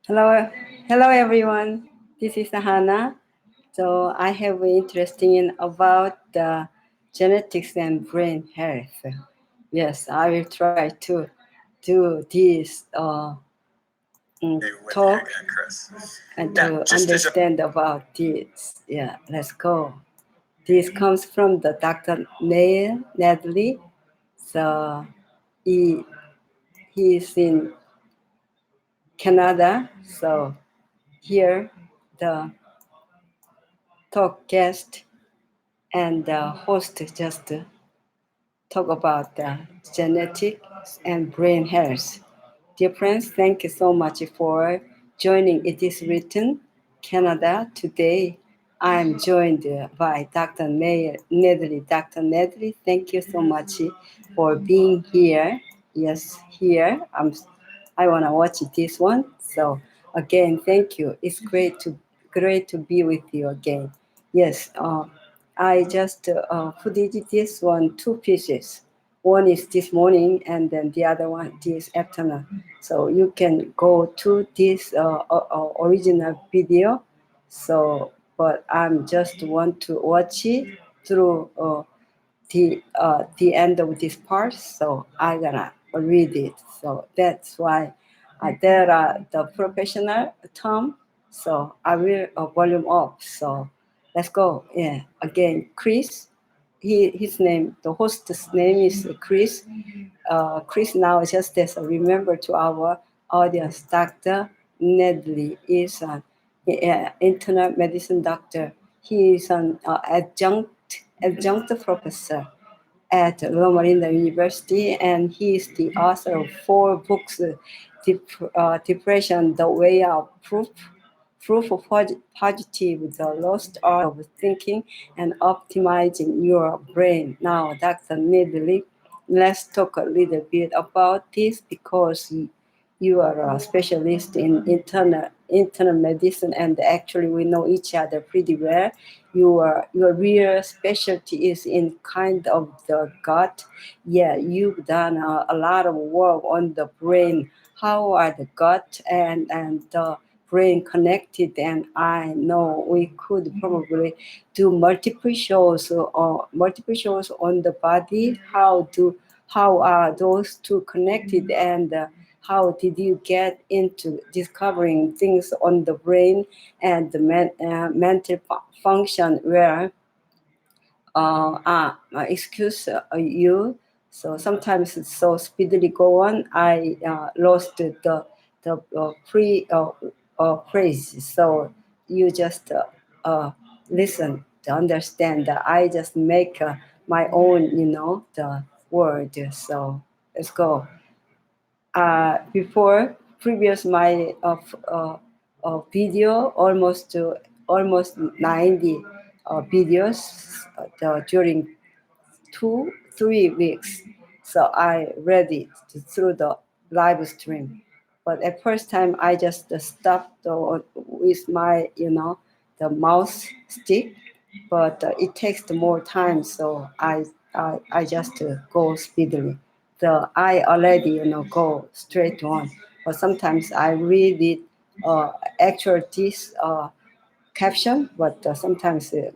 Hello, hello everyone. This is Hannah. So I have been interested in about the genetics and brain health. Yes, I will try to do this talk and to understand about this. Yeah, let's go. This comes from the Dr. Nedley. So he he's in Canada. So here the talk guest and the host just talk about the genetics and brain health. Dear friends, thank you so much for joining It Is Written Canada today. I'm joined by Dr. Nedley. Dr. Nedley, thank you so much for being here. Yes, here. I want to watch this one. So again, thank you. It's great to be with you again. Yes, I just put this one two pieces. One is this morning, and then the other one this afternoon. So you can go to this original video. So, but I'm just want to watch it through the end of this part. So I gonna read it. So that's why there are the professional term. So I will volume up. So let's go. Yeah. Again, Chris. His name, the host's name is Chris. Chris now, just as a remember to our audience, Dr. Nedley is an internal medicine doctor. He is an adjunct professor at Loma Linda University, and he is the author of 4 books: Depression, The Way Out, Proof of Positive, The Lost Art of Thinking, and Optimizing Your Brain. Now, Dr. Nedley, let's talk a little bit about this because you are a specialist in internal medicine, and actually we know each other pretty well. Your real specialty is in kind of the gut. Yeah, you've done a lot of work on the brain. How are the gut and the brain connected? And I know we could probably do multiple shows on the body. How are those two connected, and how did you get into discovering things on the brain and the mental function where excuse you. So sometimes it's so speedily go on. I lost the phrase. So you just listen to understand. That I just make my own, the word. So let's go. Before previous my video almost 90 videos during 2 3 weeks. So I read it through the live stream. But at first time I just stopped with my the mouse stick, but it takes more time. So I just go speedily. The I already go straight on. But sometimes I read it actual this caption, but sometimes the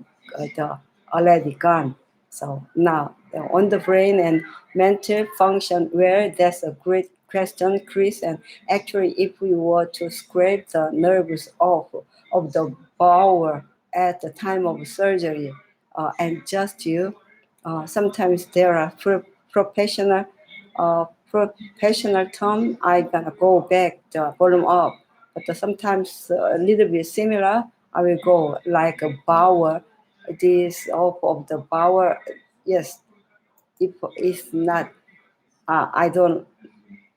already gone. So now on the brain and mental function, where that's a great question, Chris. And actually, if we were to scrape the nerves off of the bowel at the time of surgery, and just you, sometimes there are professional term. I gonna go back the volume up, but sometimes a little bit similar. I will go like a bowel. This off of the bowel. Yes, if it's not, I don't.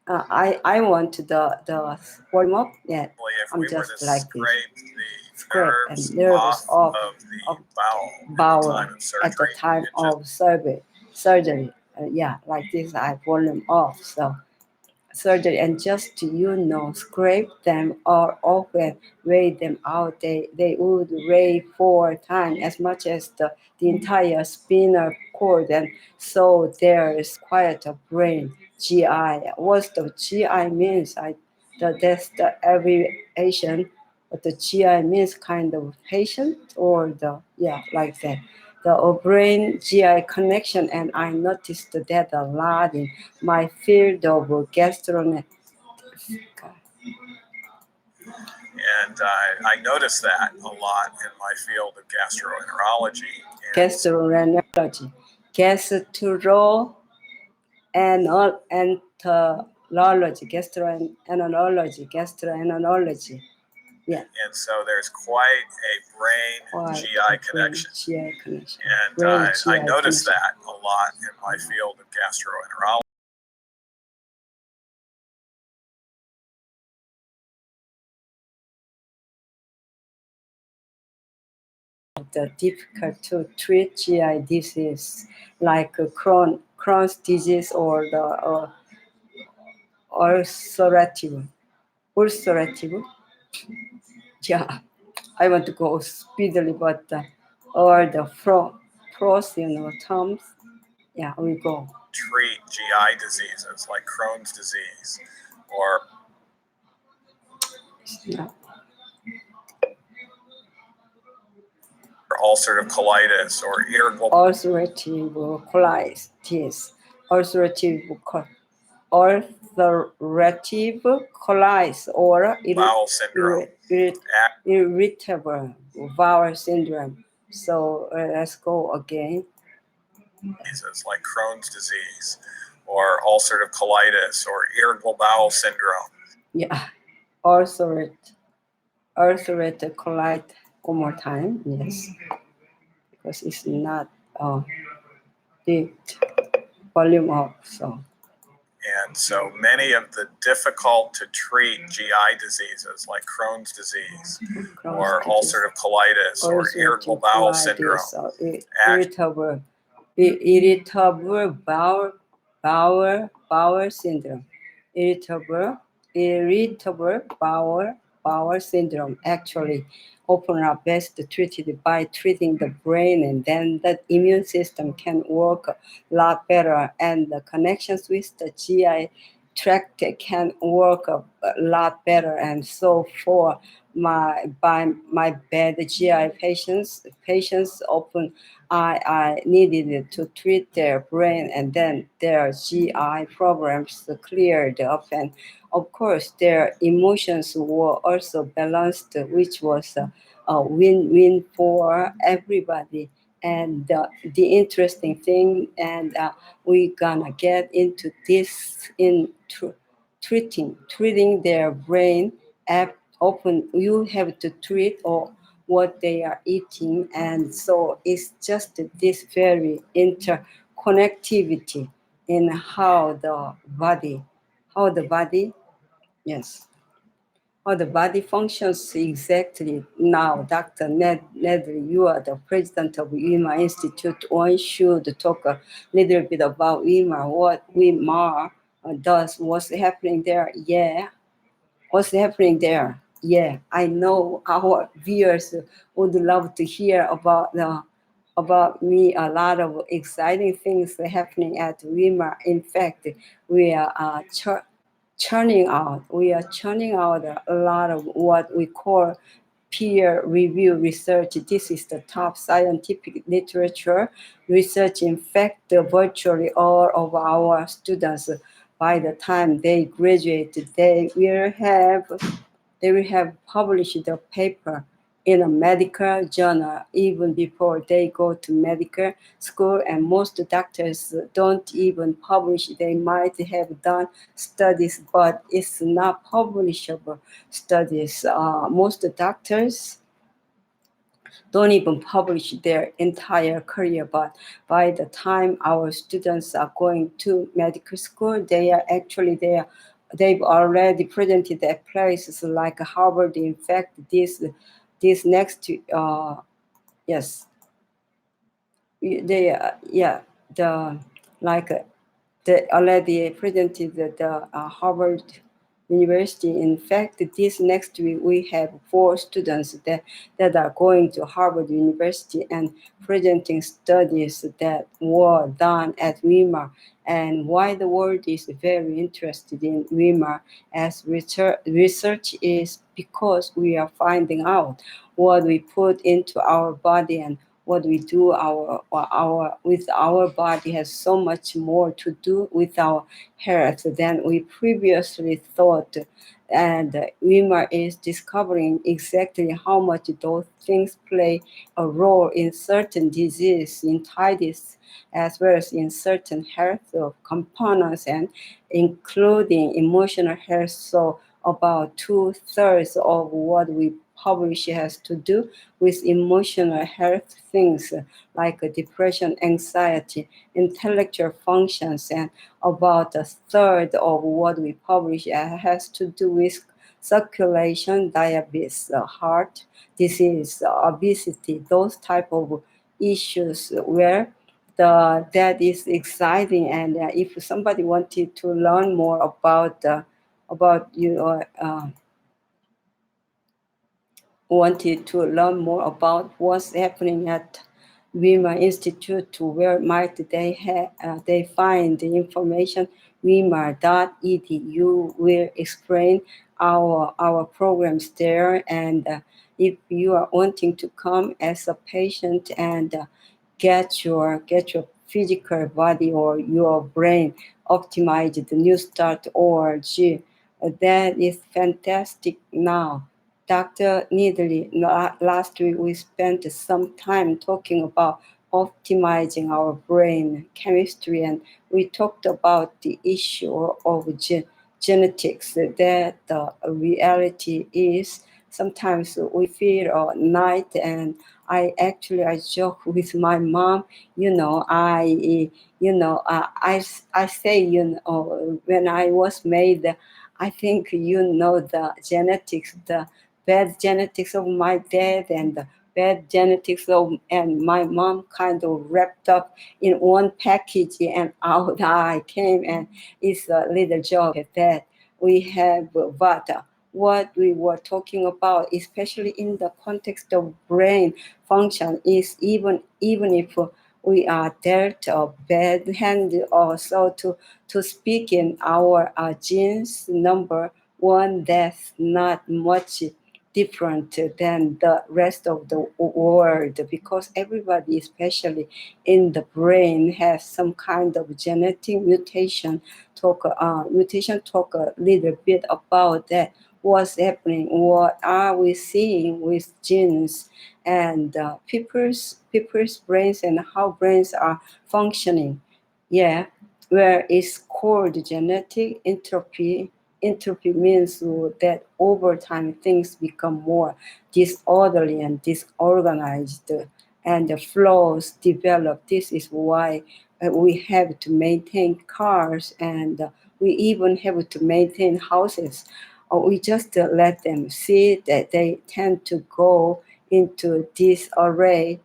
I want the volume up. Yeah, I'm just like this. Scrape and nerves of bowel at the time of surgery. Yeah, like this. I volume off. So surgery, and just scrape them or often weigh them out. They would weigh 4 times as much as the entire spinal cord, and so there's quite a brain. GI. What's the GI means? That's the abbreviation. But the GI means kind of patient or the, yeah, like that. The brain GI connection, and I noticed that a lot in my field of gastroenterology. And I noticed that a lot in my field of gastroenterology. Gastroenterology, gastroenterology. Yeah. And so there's quite a brain GI connection. And I noticed that a lot in my field of gastroenterology. The difficult to treat GI disease like Crohn's disease or the ulcerative. Yeah, I want to go speedily, but or the pros, terms. Yeah, we go. Treat GI diseases like Crohn's disease or ulcerative colitis or irritable ulcerative colitis, ulcerative colitis or bowel syndrome, irritable bowel syndrome. So let's go again. Diseases like Crohn's disease or ulcerative colitis or irritable bowel syndrome. Yeah, ulcerative colitis. One more time, yes, because it's not big volume of so. And so many of the difficult to treat GI diseases like Crohn's disease or ulcerative colitis or irritable bowel syndrome. Irritable bowel syndrome. Irritable bowel syndrome actually often are best treated by treating the brain, and then the immune system can work a lot better, and the connections with the GI tract can work a lot better. And so for my bad GI patients often I needed to treat their brain, and then their GI problems cleared up, and of course their emotions were also balanced, which was a win-win for everybody. And the interesting thing, and we're gonna get into this in treating their brain. Often you have to treat or what they are eating, and so it's just this very interconnectivity in how the body yes, how the body functions exactly. Now, Dr. Nedley, you are the president of Weimar Institute. One should talk a little bit about Weimar, what Weimar does, what's happening there. Yeah, what's happening there. Yeah, I know our viewers would love to hear about me. A lot of exciting things happening at Weimar. In fact, we are churning out. We are churning out a lot of what we call peer review research. This is the top scientific literature research. In fact, virtually all of our students, by the time they graduate, they will have published a paper in a medical journal even before they go to medical school. And most doctors don't even publish. They might have done studies, but it's not publishable studies. Most doctors don't even publish their entire career, but by the time our students are going to medical school, they've already presented at places like Harvard. In fact, this next yes, they they already presented the Harvard University. In fact, this next week we have 4 students that are going to Harvard University and presenting studies that were done at Weimar, and why the world is very interested in Weimar as research is because we are finding out what we put into our body and what we do with our body has so much more to do with our health than we previously thought. And Weimar is discovering exactly how much those things play a role in certain disease, in entities, as well as in certain health components, and including emotional health. So about 2/3 of what we publish has to do with emotional health things like depression, anxiety, intellectual functions, and about 1/3 of what we publish has to do with circulation, diabetes, heart disease, obesity, those type of issues where that is exciting. And if somebody wanted to learn more about wanted to learn more about what's happening at Weimar Institute, where might they find the information? Weimar.edu will explain our programs there. And if you are wanting to come as a patient and get your physical body or your brain optimized, the newstart.org, that is fantastic now. Dr. Nedley, last week we spent some time talking about optimizing our brain chemistry, and we talked about the issue of genetics, that the reality is sometimes we feel at night. And I joke with my mom, I say, when I was made, I think the genetics, the bad genetics of my dad and the bad genetics of and my mom kind of wrapped up in one package, and out I came. And it's a little joke that we have. But what we were talking about, especially in the context of brain function, is even if we are dealt a bad hand or so to speak in our genes number one, that's not much different than the rest of the world, because everybody, especially in the brain, has some kind of genetic mutation. Talk a little bit about that. What's happening? What are we seeing with genes and people's brains and how brains are functioning? Yeah, where it's called genetic entropy. Entropy means that over time things become more disorderly and disorganized, and the flaws develop. This is why we have to maintain cars, and we even have to maintain houses. We just let them see that they tend to go into disarray,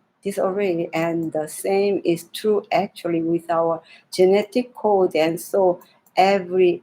and the same is true actually with our genetic code. And so every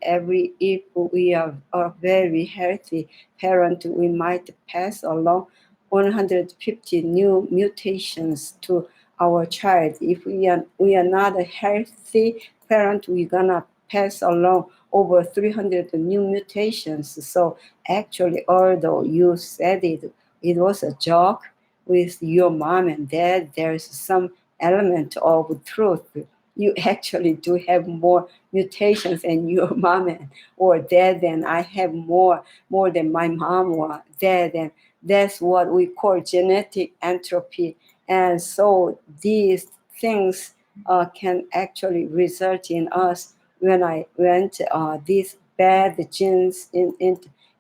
if we are a very healthy parent, we might pass along 150 new mutations to our child. If we are not a healthy parent, we're gonna pass along over 300 new mutations. So actually, although you said it was a joke with your mom and dad, there's some element of truth. You actually do have more mutations than your mom or dad, and I have more than my mom or dad, and that's what we call genetic entropy. And so these things can actually result in us when these bad genes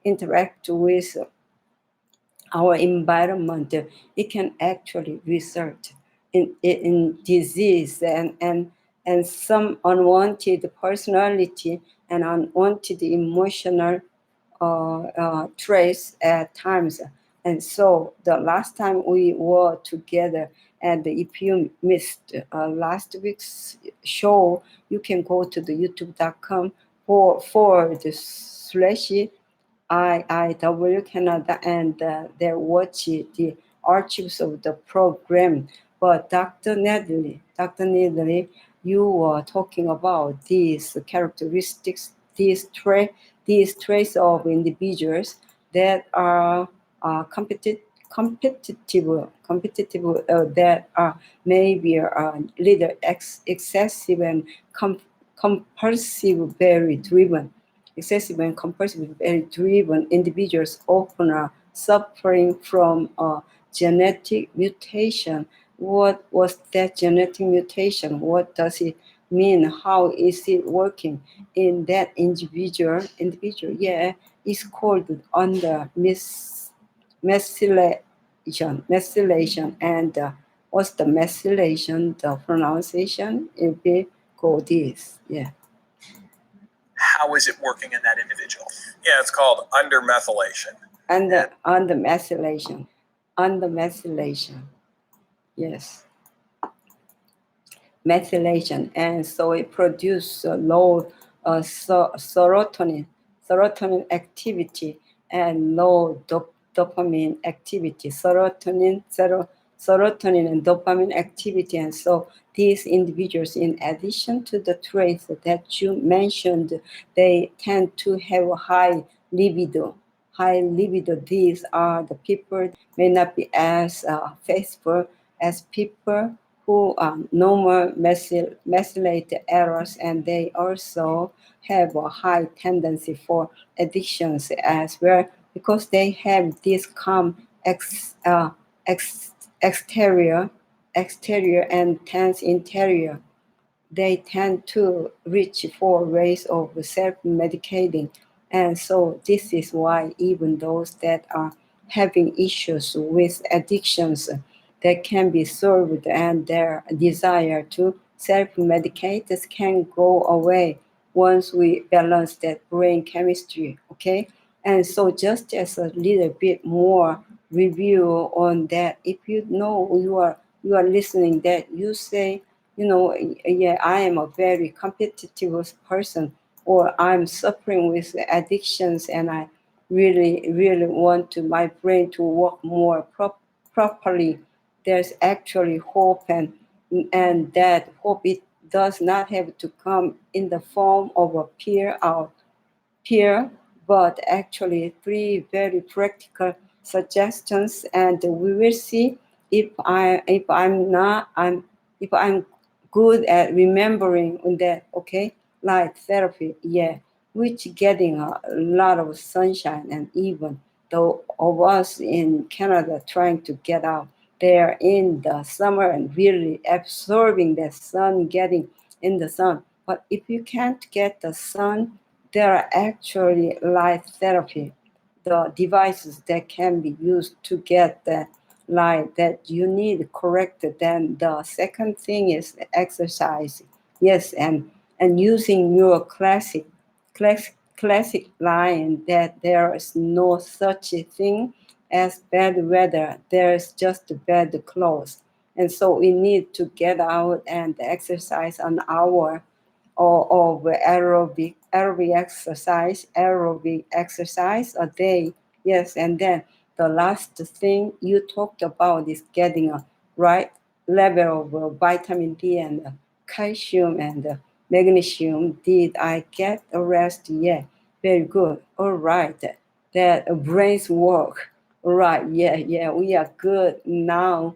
interact with our environment. It can actually result in disease and some unwanted personality and unwanted emotional trace at times. And so the last time we were together, and if you missed last week's show, you can go to the youtube.com for the IIW Canada, and they watch the archives of the program. But Dr. Nedley, you were talking about these characteristics, these traits of individuals that are competitive, that are maybe a little excessive and compulsive, very driven. Excessive and compulsive, very driven individuals often are suffering from a genetic mutation. What was that genetic mutation? What does it mean? How is it working in that individual? Yeah, it's called under methylation. And what's the methylation? The pronunciation? It will go this. Yeah. How is it working in that individual? Yeah, it's called undermethylation. Under methylation. Yes. Methylation. And so it produces low serotonin activity and low dopamine activity. Serotonin and dopamine activity. And so these individuals, in addition to the traits that you mentioned, they tend to have a high libido. These are the people may not be as faithful as people who normal methylated errors, and they also have a high tendency for addictions as well, because they have this calm exterior and tense interior. They tend to reach for ways of self-medicating. And so this is why even those that are having issues with addictions that can be solved, and their desire to self-medicate can go away once we balance that brain chemistry, okay? And so just as a little bit more review on that, if you know you are listening, that you say, yeah, I am a very competitive person, or I'm suffering with addictions, and I really, really want my brain to work more properly. There's actually hope, and that hope, it does not have to come in the form of a peer, but actually three very practical suggestions, and we will see if I'm good at remembering on that. Okay, light therapy, yeah, which getting a lot of sunshine, and even though of us in Canada trying to get out there in the summer and really absorbing the sun, getting in the sun. But if you can't get the sun, there are actually light therapy, the devices that can be used to get the light that you need corrected. Then the second thing is exercise. Yes, and using your classic line that there is no such a thing as bad weather. There's just bad clothes. And so we need to get out and exercise an hour of aerobic exercise a day. Yes, and then the last thing you talked about is getting a right level of vitamin D and calcium and magnesium. Did I get a rest? Yeah, very good. All right, that brains work. All right, yeah, we are good now.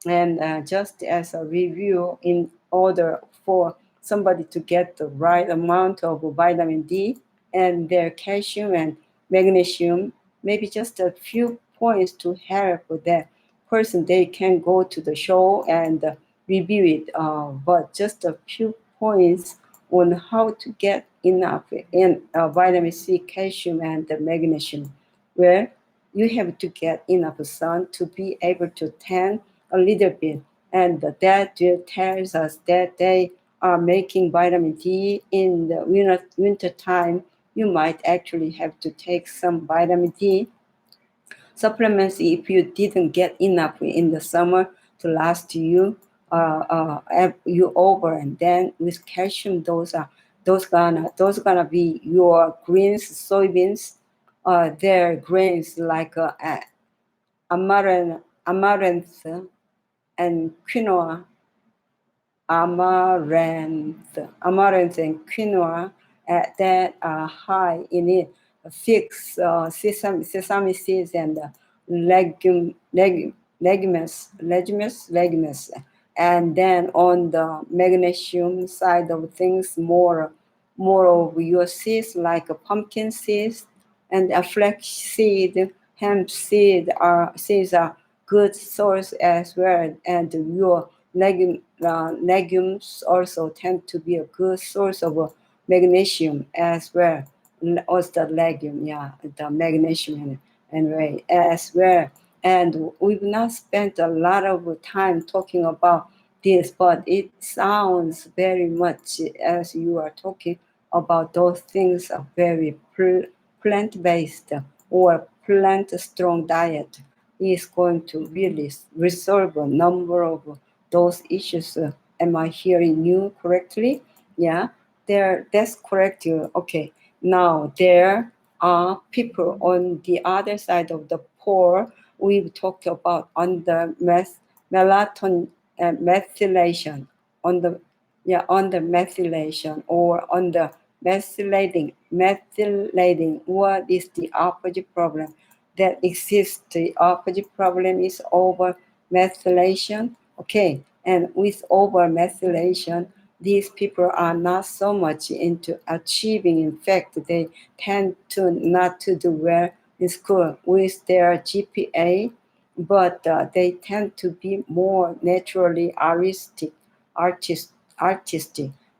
And just as a review, in order for somebody to get the right amount of vitamin D and their calcium and magnesium, maybe just a few points to help that person. They can go to the show and review it, but just a few points on how to get enough in vitamin C, calcium, and the magnesium, where you have to get enough sun to be able to tan a little bit. And that tells us that they are making vitamin D in the winter time. You might actually have to take some vitamin D supplements if you didn't get enough in the summer to last you over. And then with calcium, those those gonna be your greens, soybeans. Their grains like amaranth and quinoa, amaranth and quinoa that are high in it. Figs, sesame seeds, and legumes. And then on the magnesium side of things, more of your seeds like pumpkin seeds and flax seed, hemp seeds are good source as well. And your legumes also tend to be a good source of magnesium as well. Also the legume, yeah, the magnesium and way as well. And we've not spent a lot of time talking about this, but it sounds very much as you are talking about those things are very plant-based or plant-strong diet is going to really resolve a number of those issues. Am I hearing you correctly? Yeah, that's correct. Okay, now there are people on the other side of the pole. We've talked about on the melatonin methylation, on the methylation or on the methylating. What is the opposite problem that exists? The opposite problem is over methylation. Okay, and with over methylation, these people are not so much into achieving. In fact, they tend to not to do well in school with their GPA, but they tend to be more naturally artistic.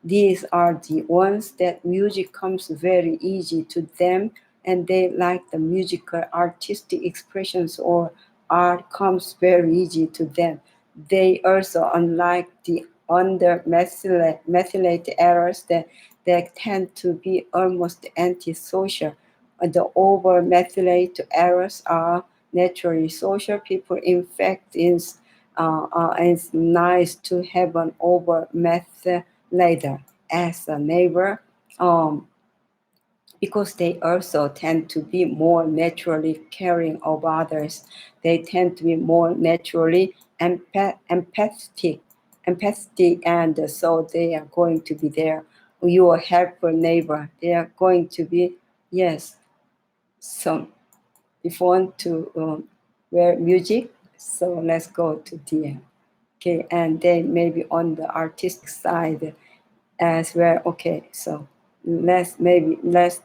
These are the ones that music comes very easy to them, and they like the musical artistic expressions or art comes very easy to them. They also, unlike the under methylated errors that tend to be almost antisocial, the over methylated errors are naturally social people. In fact, it's nice to have an over methylator as a neighbor. Because they also tend to be more naturally caring of others. They tend to be more naturally empathetic, and so they are going to be there. Your helpful neighbor. They are going to be, yes. So if you want to wear music, so let's go to DM. Okay, and then maybe on the artistic side as well. Okay, so let's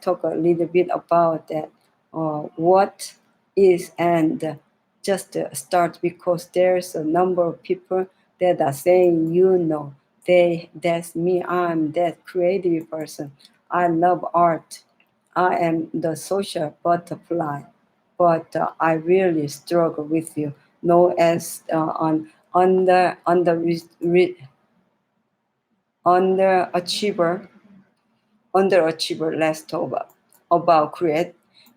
talk a little bit about that. What is and just start, because there's a number of people that are saying, that's me. I'm that creative person. I love art. I am the social butterfly, but I really struggle with you. No, as underachiever, let's talk about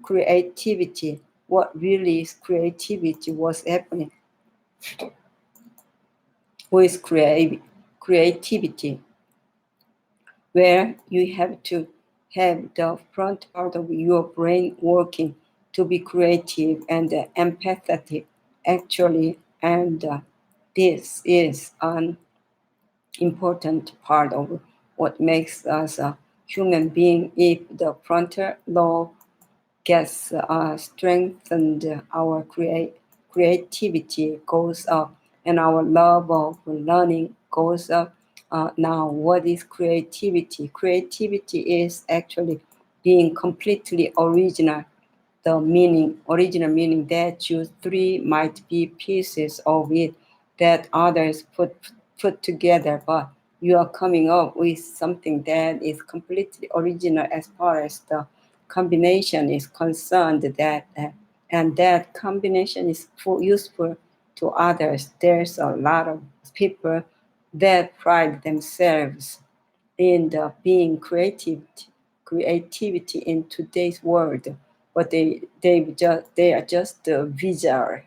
creativity. What really is creativity? What's happening with creativity? Where you have to have the front part of your brain working to be creative and empathetic, actually. And this is an important part of what makes us a human being. If the frontal lobe gets strengthened, our creativity goes up and our love of learning goes up. Now, what is creativity? Creativity is actually being completely original. The original meaning that you three might be pieces of it that others put together, but you are coming up with something that is completely original as far as the combination is concerned. And that combination is useful to others. There's a lot of people that pride themselves in the being creativity in today's world, but they are just visual.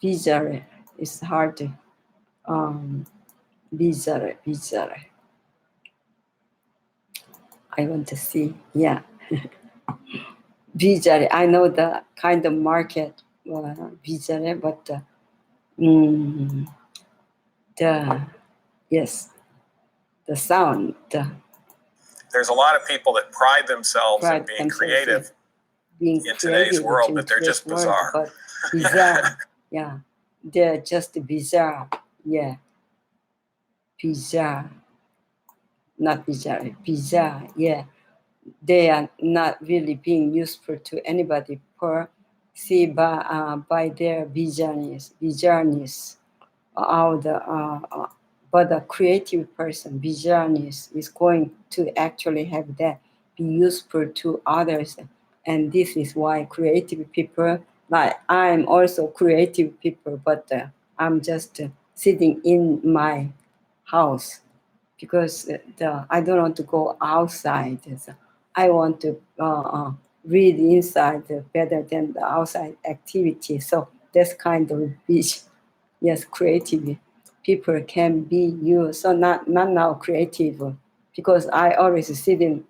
It's hard to visual. I want to see. Yeah. Visually, I know the kind of market visually, but the yes, the sound. There's a lot of people that pride themselves in being creative in today's world, but they're just bizarre. But bizarre, yeah, they're just bizarre. Yeah, bizarre, not bizarre, bizarre. Yeah, they are not really being useful to anybody per see by their bizarreness. But a creative person, bizarreness, is going to actually have that be useful to others, and this is why creative people, like I'm also creative people, but I'm just sitting in my house because I don't want to go outside. So I want to read inside better than the outside activity. So that's kind of vision. Yes, creative people can be used. So not now creative because I always sit in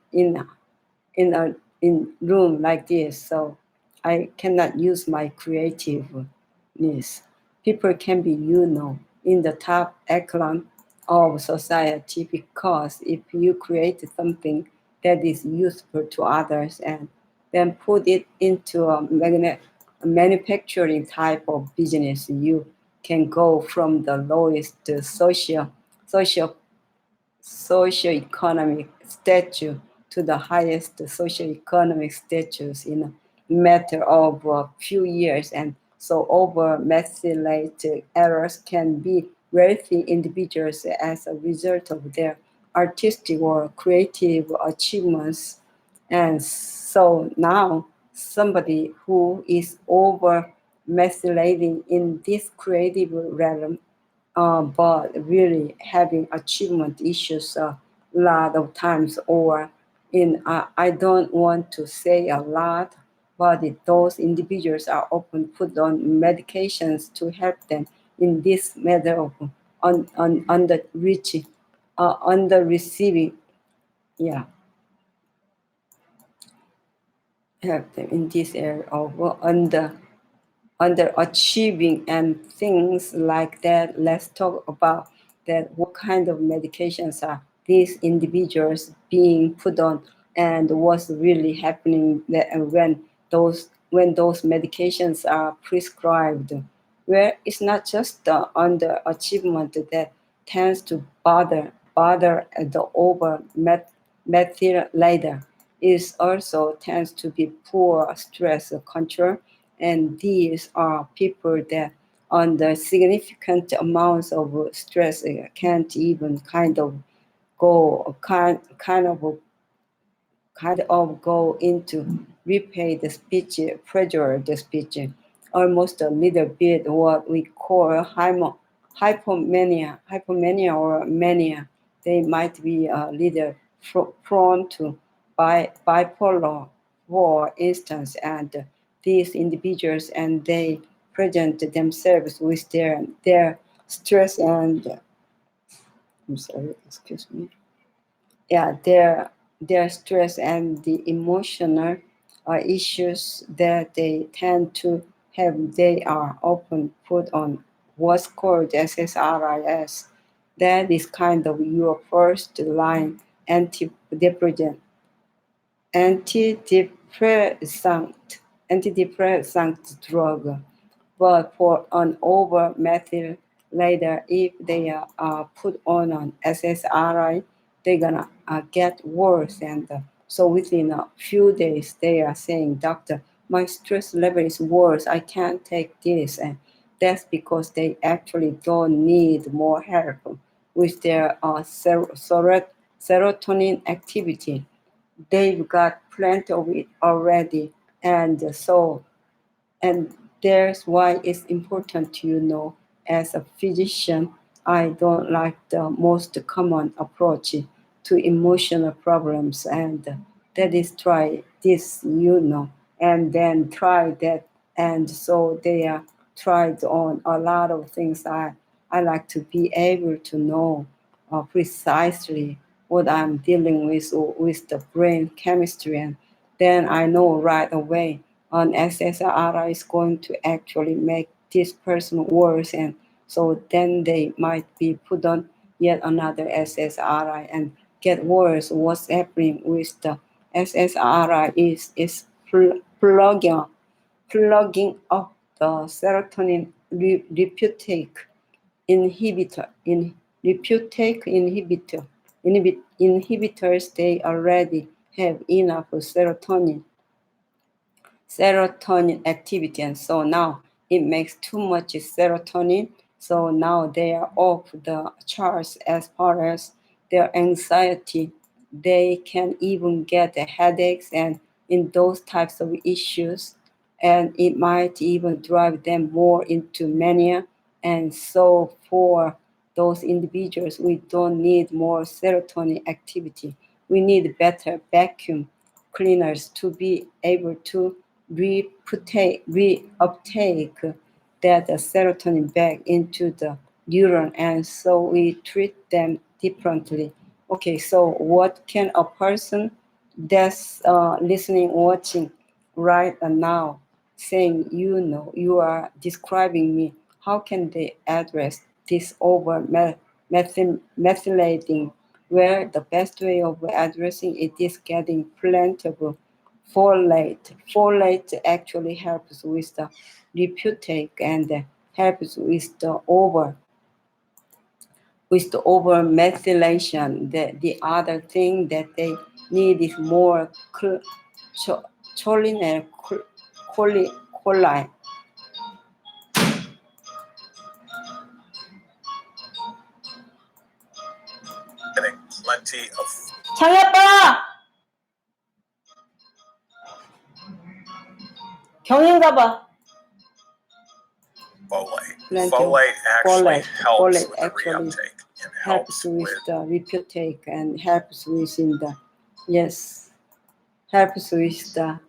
room like this, so I cannot use my creativeness. People can be, in the top echelon of society because if you create something that is useful to others and then put it into a manufacturing type of business, you can go from the lowest social socioeconomic status to the highest socioeconomic status in a matter of a few years. And so over methylated errors can be wealthy individuals as a result of their artistic or creative achievements. And so now somebody who is over methylating in this creative realm but really having achievement issues a lot of times, or I don't want to say a lot, but those individuals are often put on medications to help them in this matter of under reaching, under receiving, yeah, help them in this area of underachieving and things like that. Let's talk about that. What kind of medications are these individuals being put on, and what's really happening when those medications are prescribed? Where it's not just the underachievement that tends to bother the over methylator. It also tends to be poor stress control, and these are people that under significant amounts of stress can't even go kind of go into repay the speech, pressure the speech, almost a little bit what we call hypomania or mania. They might be a little prone to bipolar, for instance, and these individuals, and they present themselves with their stress and I'm sorry, excuse me. Yeah, their stress and the emotional issues that they tend to have, they are often put on what's called SSRIs. That is kind of your first line antidepressant antidepressant antidepressant drug. But for an over methyl later, if they are put on an SSRI, they're gonna get worse. And so within a few days, they are saying, doctor, my stress level is worse. I can't take this. And that's because they actually don't need more help with their serotonin activity. They've got plenty of it already. And so and there's why it's important to as a physician, I don't like the most common approach to emotional problems, and that is try this, and then try that. And so they are tried on a lot of things. I like to be able to know precisely what I'm dealing with the brain chemistry, and then I know right away an SSRI is going to actually make this person worse, and so then they might be put on yet another SSRI and get worse. What's happening with the SSRI is plugging up the serotonin reuptake inhibitor in reuptake inhibitors. They already have enough serotonin activity, and so now it makes too much serotonin, so now they are off the charts as far as their anxiety. They can even get headaches and in those types of issues, and it might even drive them more into mania. And so for those individuals, we don't need more serotonin activity. We need better vacuum cleaners to be able to reuptake that serotonin back into the neuron, and so we treat them differently. Okay, so what can a person that's listening, watching right now, saying, you are describing me, how can they address this over methylating, where the best way of addressing it is getting plentiful folate. Folate actually helps with the reuptake and helps with the over methylation. The other thing that they need is more choline and choline. Getting plenty of 창희 경인가 봐. folate. Folate actually helps with the reuptake and helps with the reuptake and helps with the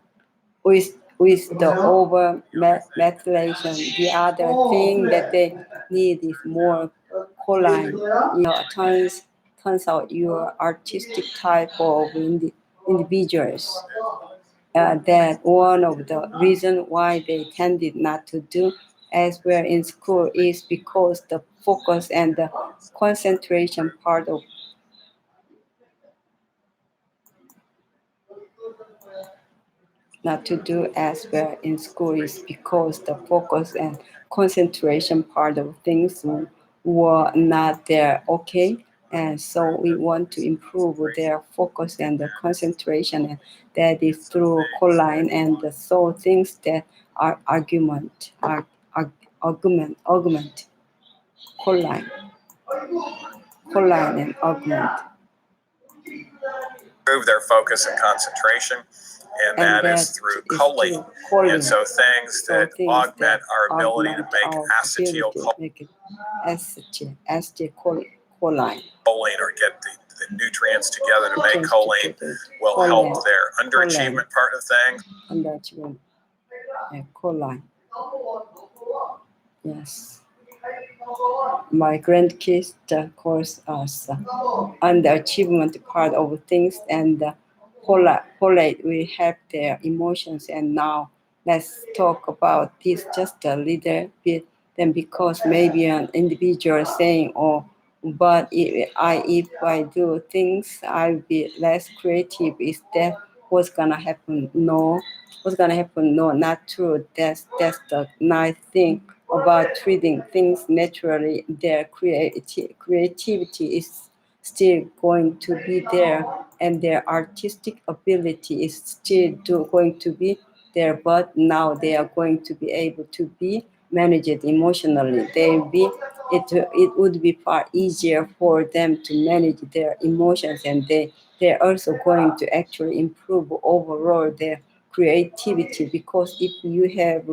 over methylation. The other thing that they need is more choline. Turns out you're artistic type of individuals. That one of the reason why they tended not to do as well in school is because the focus and the concentration part of not to do as well in school is because the focus and concentration part of things were not there. Okay, and so we want to improve their focus and the concentration, and that is through choline, and so things that are augment choline and augment. Improve their focus and concentration, and that is through choline. And so things that augment our ability to make acetylcholine or get the nutrients together to make choline will help their underachievement part of things. Underachievement, choline. Yes. My grandkids, of course, underachievement part of things, and folate will help their emotions. And now let's talk about this just a little bit. Then, because maybe an individual saying, "Oh, but if I do things, I'll be less creative." Is that what's gonna happen? No. What's gonna happen? No, not true. That's the nice thing about treating things naturally. Their creativity is still going to be there, and their artistic ability is still going to be there, but now they are going to be able to be managed emotionally. It would be far easier for them to manage their emotions, and they're also going to actually improve overall their creativity, because if you have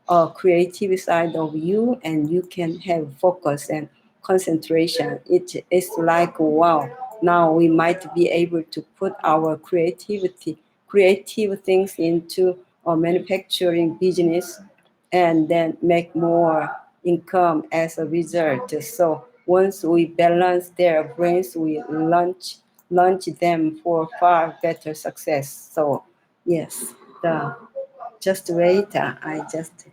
a creative side of you and you can have focus and concentration, it's like, wow, now we might be able to put our creative things into a manufacturing business and then make more income as a result. So once we balance their brains, we launch launch them for far better success. So yes, just wait. I just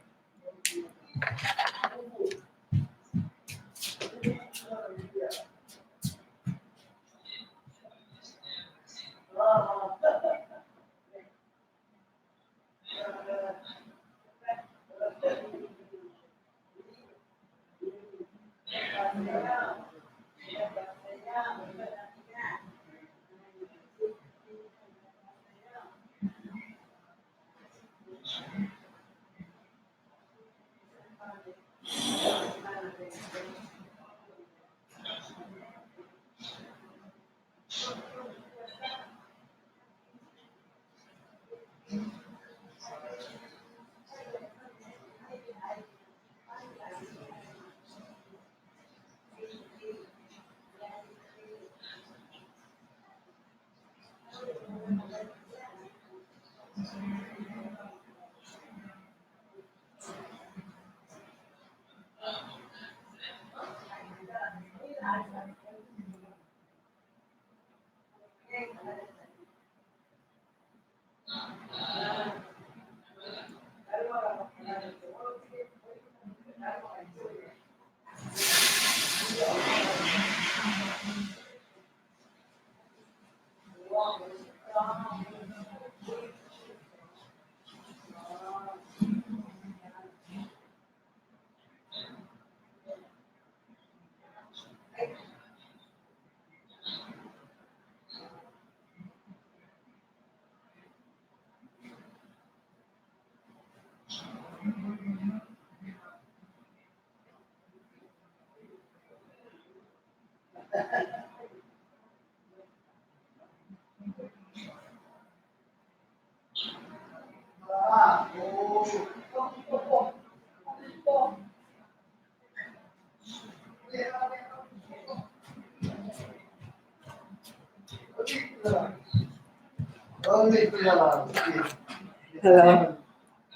hello,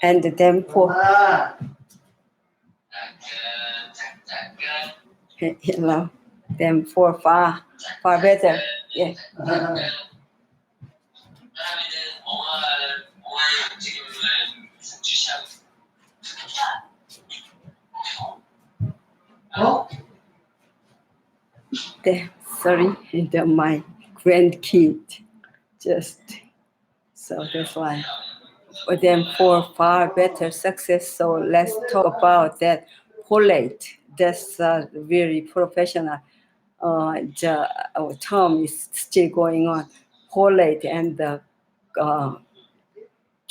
and then for hello, then for far better. Yeah. Sorry, my grandkid just so that's why. But then for far better success, so let's talk about that folate. That's very professional. The term is still going on. Folate and the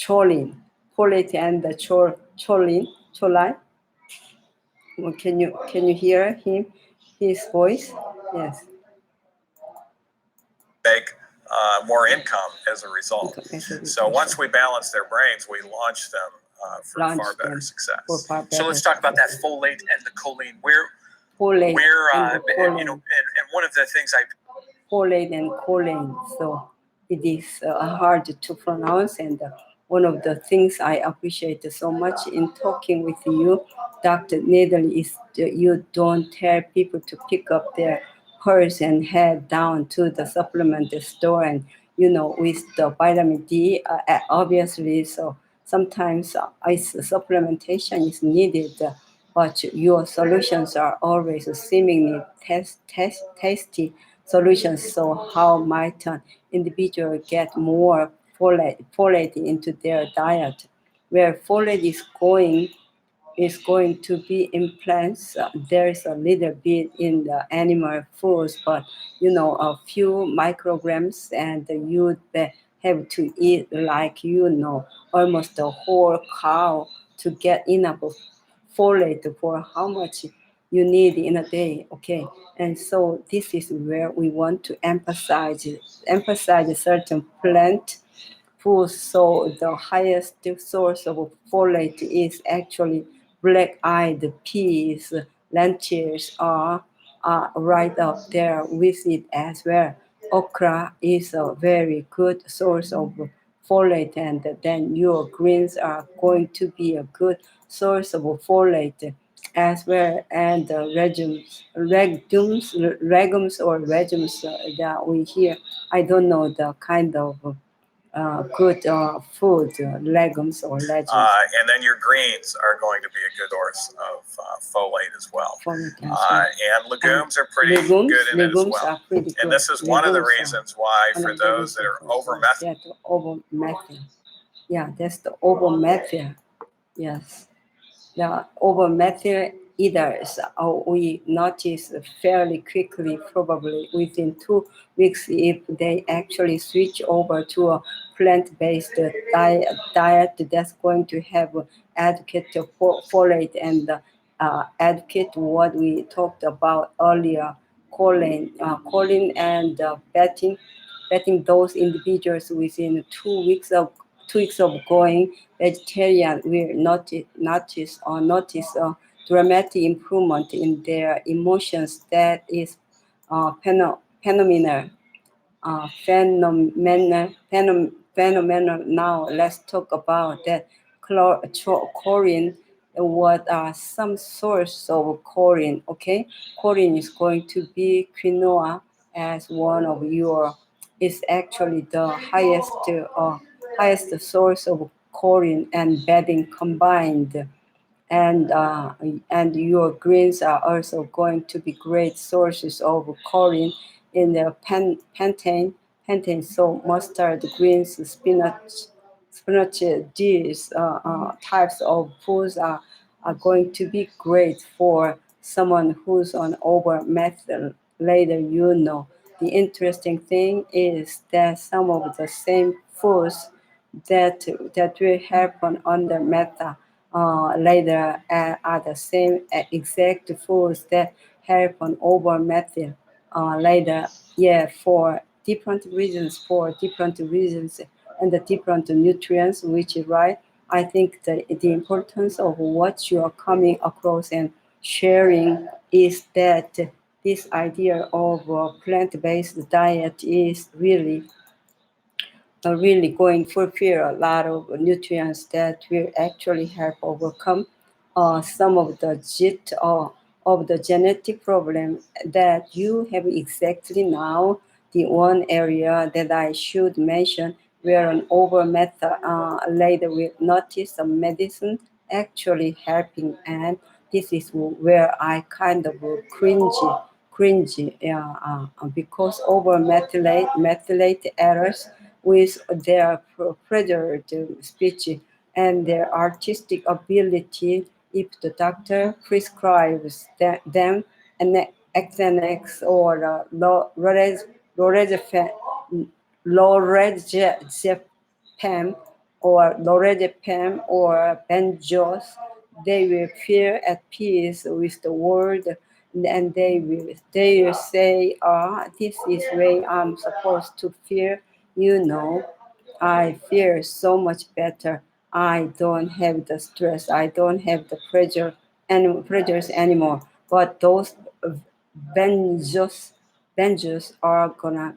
choline. Folate and the choline. Can you hear him? His voice? Yes. Make more income as a result. So once we balance their brains, we launch them for far better success. So let's talk about that folate and the choline. Where and one of the things folate and choline. So it is hard to pronounce, and one of the things I appreciate so much in talking with you, Dr. Nedley, is you don't tell people to pick up their purse and head down to the supplement store and with the vitamin D, obviously. So sometimes supplementation is needed, but your solutions are always seemingly tasty solutions. So how might an individual get more folate into their diet? Where folate is going to be in plants. There's a little bit in the animal foods, but a few micrograms, and you have to eat like almost a whole cow to get enough of folate for how much you need in a day. Okay, and so this is where we want to emphasize certain plant foods. So the highest source of folate is actually black-eyed peas. Lentils are right up there with it as well. Okra is a very good source of folate, and then your greens are going to be a good source of folate. as well, and regums or regimes that we hear. I don't know the kind of good food, legumes or legumes. And then your greens are going to be a good source of folate as well. And legumes are pretty good in it as well. And this is one of the reasons why for those that are over-methyl. Yeah, that's the over-methyl. Yes. The over-methyl eaters, we notice fairly quickly, probably within 2 weeks, if they actually switch over to a plant-based diet that's going to have adequate folate and adequate what we talked about earlier, choline and betting those individuals within 2 weeks of going vegetarian will notice a dramatic improvement in their emotions that is phenomenal. Phenomenal. Now let's talk about that choline. What are some source of choline? Okay, choline is going to be quinoa as one of your. Is actually the highest source of choline and bedding combined, and your greens are also going to be great sources of choline in the plantain, so mustard greens, spinach, these types of foods are going to be great for someone who's on over method later. The interesting thing is that some of the same foods that will happen under meta later are the same exact foods that happen over method later. Yeah, for different reasons and the different nutrients, which is right. I think the importance of what you are coming across and sharing is that this idea of plant-based diet is really going to fulfill a lot of nutrients that will actually help overcome some of the of the genetic problem that you have exactly now. The one area that I should mention where an over method later will notice some medicine actually helping, and this is where I kind of cringe because over methylate errors with their preserved speech and their artistic ability. If the doctor prescribes them an Xanax or lorazepam or benzos, they will feel at peace with the world, and they will say, this is way I'm supposed to feel. I feel so much better. I don't have the stress. I don't have the pressures anymore. But those benzos, benzos are gonna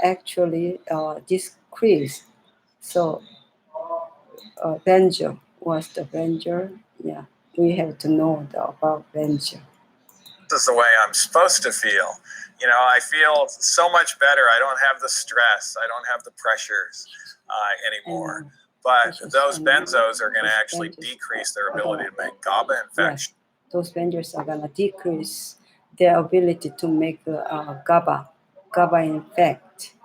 actually decrease. So benzo, what's the benzo? Yeah, we have to know about benzo. This is the way I'm supposed to feel. I feel so much better. I don't have the stress. I don't have the pressures anymore. But those benzos are going to actually decrease their ability to make GABA infection. Yes, those benzos are going to decrease their ability to make GABA infect.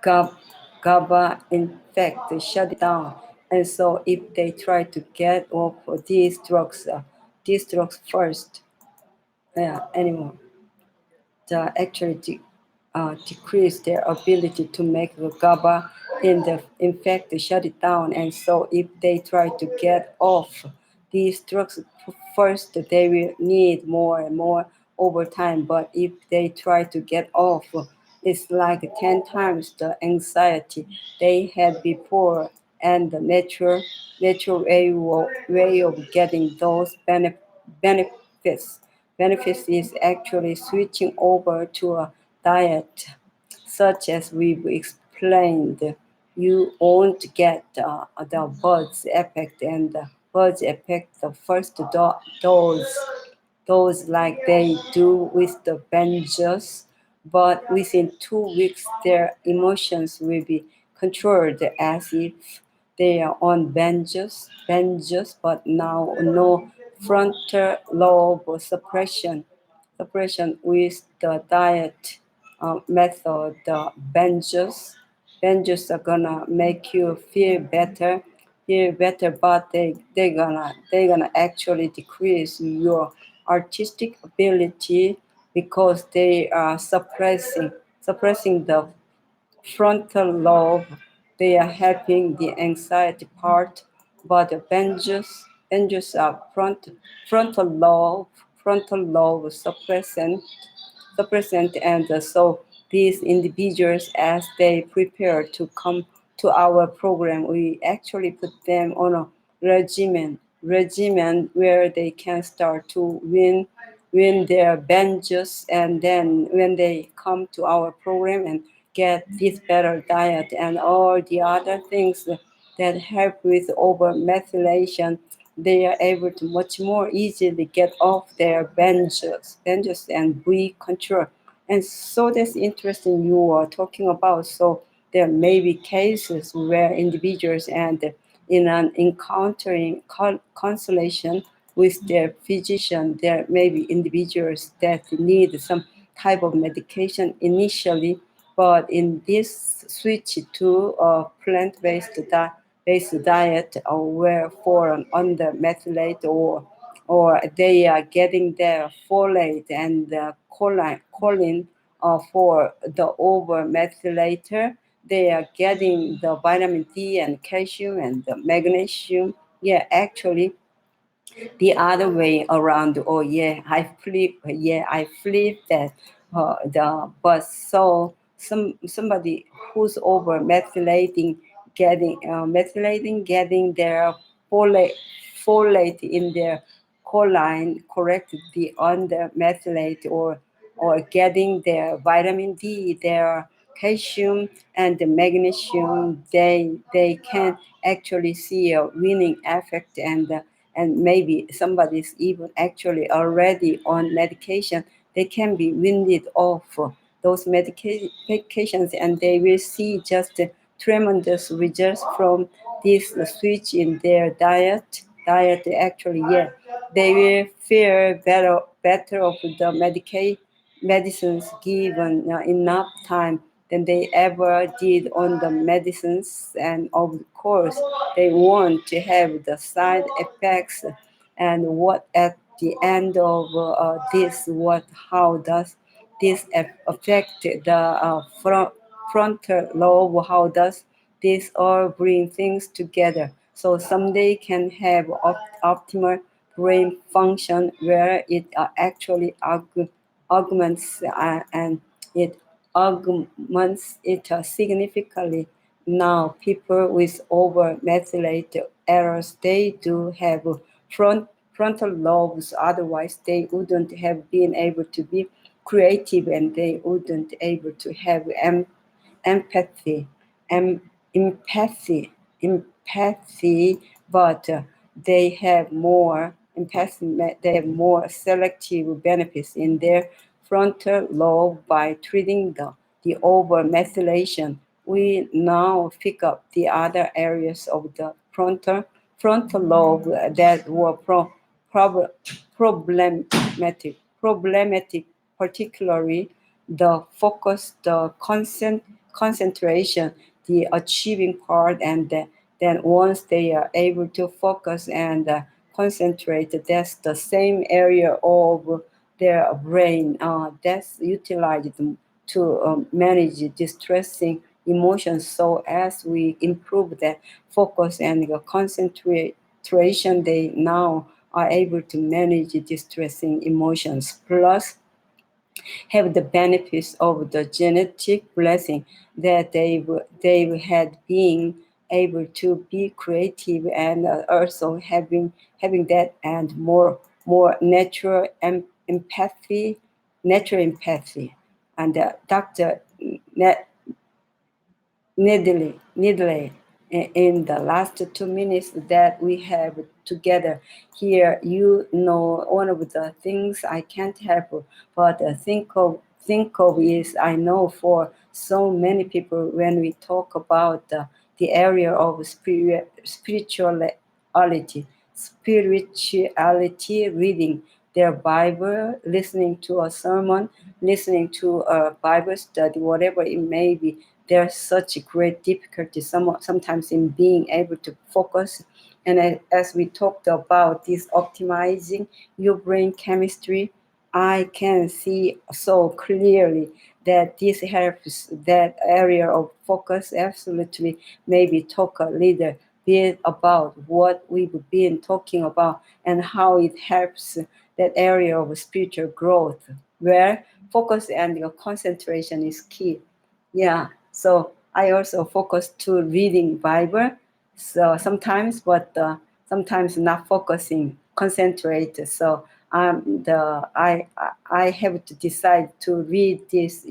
GABA infect, they shut it down. And so if they try to get off these drugs first, anymore, actually decrease their ability to make the GABA in fact they shut it down. And so if they try to get off these drugs first, they will need more and more over time. But if they try to get off, it's like 10 times the anxiety they had before, and the natural way of getting those benefits is actually switching over to a diet such as we've explained. you won't get the buds effect, and the buds effect the first dose like they do with the benjos, but within 2 weeks their emotions will be controlled as if they are on benjos, but now no frontal lobe suppression with the diet method. The benjos are gonna make you feel better, but they gonna actually decrease your artistic ability because they are suppressing the frontal lobe. They are helping the anxiety part, but the benjos are frontal lobe suppressant, and so these individuals, as they prepare to come to our program, we actually put them on a regimen where they can start to win their benches, and then when they come to our program and get this better diet and all the other things that help with over methylation, they are able to much more easily get off their benches and we control. And so that's interesting you are talking about. So there may be cases where individuals and in an encountering consultation with their physician, there may be individuals that need some type of medication initially, but in this switch to a plant-based diet, where for an under methylate, or they are getting their folate and choline for the over methylator, they are getting the vitamin D and calcium and the magnesium. Yeah, actually the other way around. Oh yeah, I flip that. But so somebody who's over getting their folate in their choline corrected the under methylate, or getting their vitamin D, their calcium and the magnesium, they can actually see a winning effect, and maybe somebody's even actually already on medication. They can be weaned off those medications, and they will see just tremendous results from this switch in their diet. Actually, yeah, they will feel better of the medicines given enough time than they ever did on the medicines, and of course they want to have the side effects. And what at the end of this, what how does this affect the frontal lobe? How does this all bring things together? So someday can have optimal brain function where it actually augments and it augments it significantly. Now people with over methylated errors, they do have frontal lobes, otherwise they wouldn't have been able to be creative, and they wouldn't able to have empathy, em- empathy, but they have more empathy. They have more selective benefits in their frontal lobe by treating the over methylation. We now pick up the other areas of the frontal lobe that were problematic, particularly the focus, the concentration, the achieving part, and then once they are able to focus and concentrate, that's the same area of their brain that's utilized to manage distressing emotions. So as we improve that focus and concentration, they now are able to manage distressing emotions. Plus, have the benefits of the genetic blessing that they had been able to be creative, and also having that and more natural empathy. And Dr. Nedley, in the last 2 minutes that we have together here. You know, one of the things I can't help but think of is, I know for so many people, when we talk about the area of spirituality, reading their Bible, listening to a sermon, listening to a Bible study, whatever it may be, there's such a great difficulty sometimes in being able to focus. And as we talked about this optimizing your brain chemistry, I can see so clearly that this helps that area of focus. Absolutely, maybe talk a little bit about what we've been talking about and how it helps that area of spiritual growth, where focus and your concentration is key. Yeah, so I also focus to reading Bible, so sometimes, but sometimes not focusing, concentrate. So I have to decide to read this,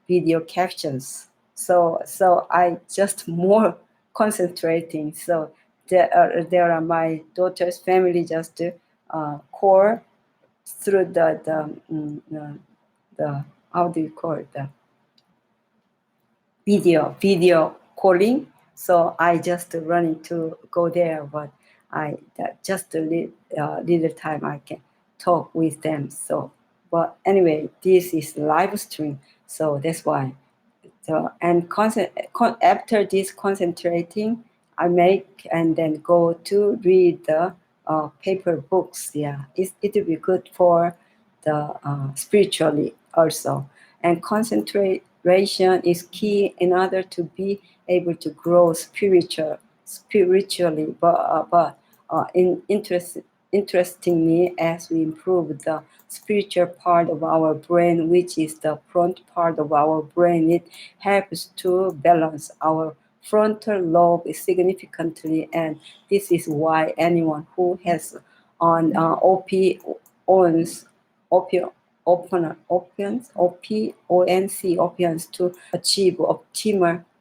video captions. So I just more concentrating. So there are my daughter's family just call through the how do you call it, the video calling. So I just running to go there, but I just a little time I can talk with them. So, but anyway, this is live stream, so that's why. So, and after this concentrating, I make and then go to read the paper books. Yeah, it will be good for the spiritually also. And concentration is key in order to be able to grow spiritually. Interesting me, as we improve the spiritual part of our brain, which is the front part of our brain, it helps to balance our frontal lobe significantly. And this is why anyone who has on opioids, opioids to achieve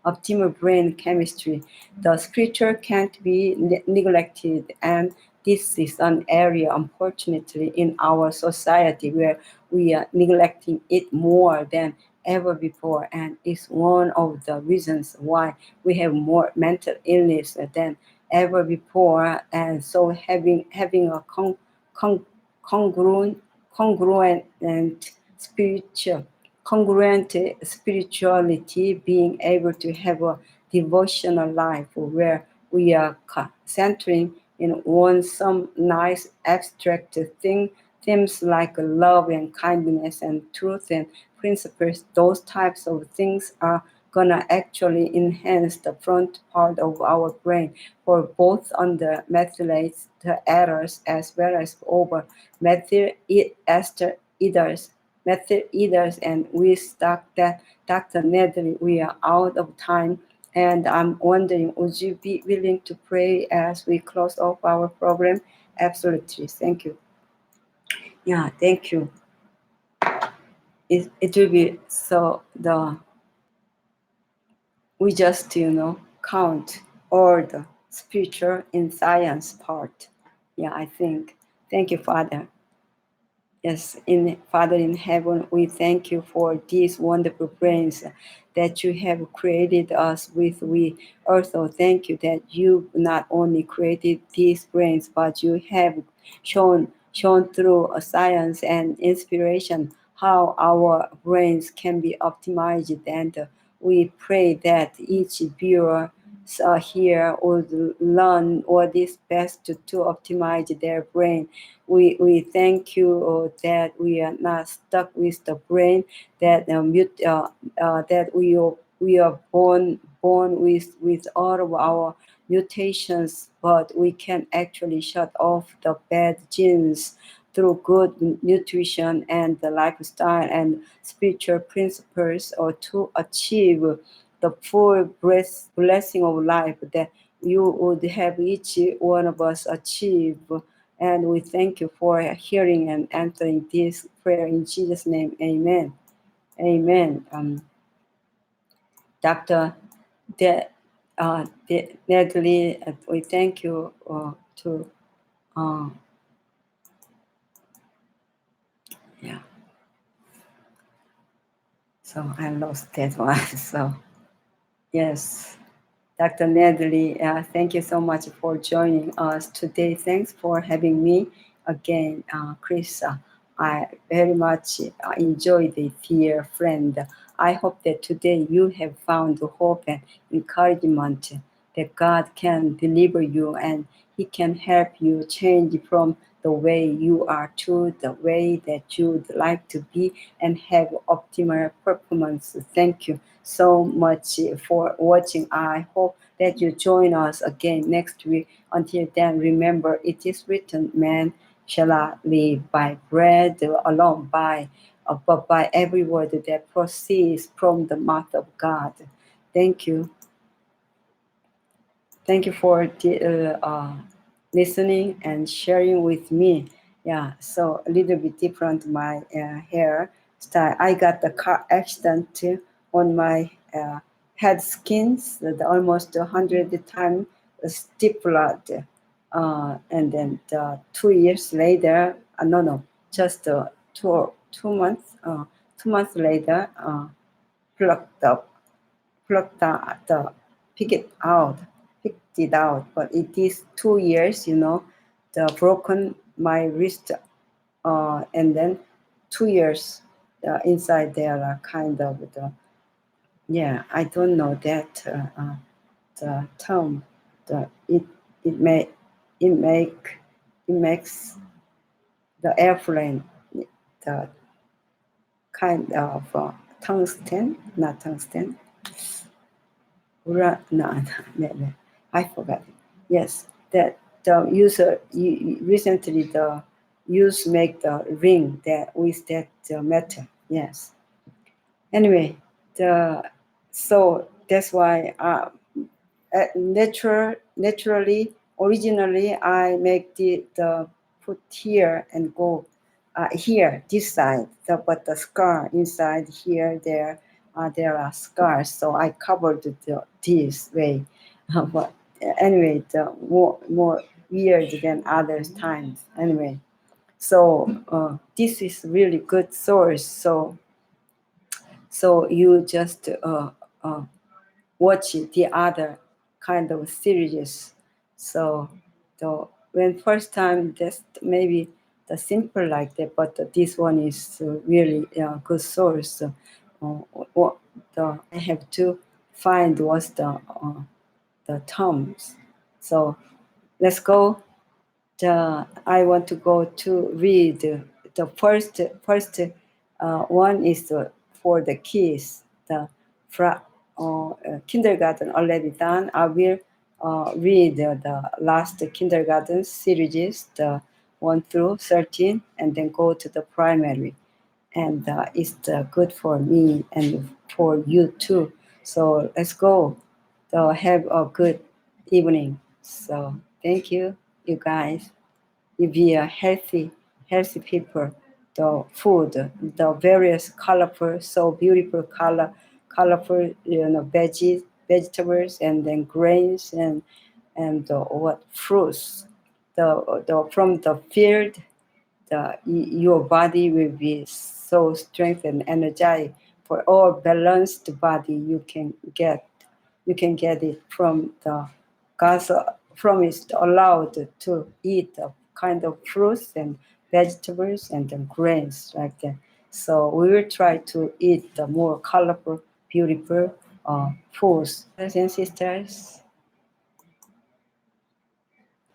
optimal brain chemistry, the spiritual can't be neglected. And this is an area, unfortunately, in our society where we are neglecting it more than ever before, and it's one of the reasons why we have more mental illness than ever before. And so having a congruent and congruent spirituality, being able to have a devotional life where we are centering in one some nice abstract themes like love and kindness and truth and principles. Those types of things are gonna actually enhance the front part of our brain for both under methylated errors as well as over methyl ethers. And we stuck that Dr. Nedley, we are out of time. And I'm wondering, would you be willing to pray as we close off our program? Absolutely. Thank you. Yeah, thank you. It will be so we just count all the spiritual in science part. Yeah, I think. Thank you, Father. Yes, Father in heaven, we thank you for these wonderful brains that you have created us with. We also thank you that you not only created these brains, but you have shown through science and inspiration how our brains can be optimized. And we pray that each viewer here would learn what is best to optimize their brain. We thank you that we are not stuck with the brain, that that we are born with all of our mutations, but we can actually shut off the bad genes through good nutrition and the lifestyle and spiritual principles, or to achieve the full blessing of life that you would have each one of us achieve. And we thank you for hearing and answering this prayer in Jesus' name. Amen. Amen. Dr. Nedley, we thank you to yeah. So I lost that one. So yes, Dr. Nedley, thank you so much for joining us today. Thanks for having me again, Chris. I very much enjoy the dear friend. I hope that today you have found hope and encouragement that God can deliver you and He can help you change from the way you are to the way that you would like to be and have optimal performance. Thank you so much for watching. I hope that you join us again next week. Until then, remember it is written, man shall not live by bread alone, but by every word that proceeds from the mouth of God. Thank you. Thank you for listening and sharing with me. Yeah, so a little bit different my hair style. I got the car accident too on my head skins, almost 100 times stippled. And then 2 years later, just 2 months, 2 months later, plucked up plucked picked it out. But it is 2 years, the broken my wrist, and then 2 years inside there are kind of I don't know that the term, the it may it make it makes the airplane the kind of tungsten, not tungsten. No, no, I forgot. Yes, that the user recently the use make the ring that with that metal. Yes. Anyway, so that's why naturally originally I make the put here and go here this side, but the scar inside here there are scars, so I covered this way. But anyway, the more weird than other times. Anyway, so this is really good source. So you just watch the other kind of series. So when first time, just maybe the simple like that, but this one is really good source. What I have to find was the terms. So let's go. I want to go to read the first one is for the kids. The kindergarten already done. I will read the last kindergarten series, the 1 through 13, and then go to the primary. And it's good for me and for you too. So let's go. So have a good evening. So thank you, you guys. You be a healthy people. The food, the various colorful, so beautiful colorful, vegetables, and then grains and what fruits. The from the field, your body will be so strengthened, energized. For all balanced body, you can get it from the God's promise allowed to eat a kind of fruits and vegetables and then grains like that. So we will try to eat the more colorful, beautiful foods. Brothers and sisters,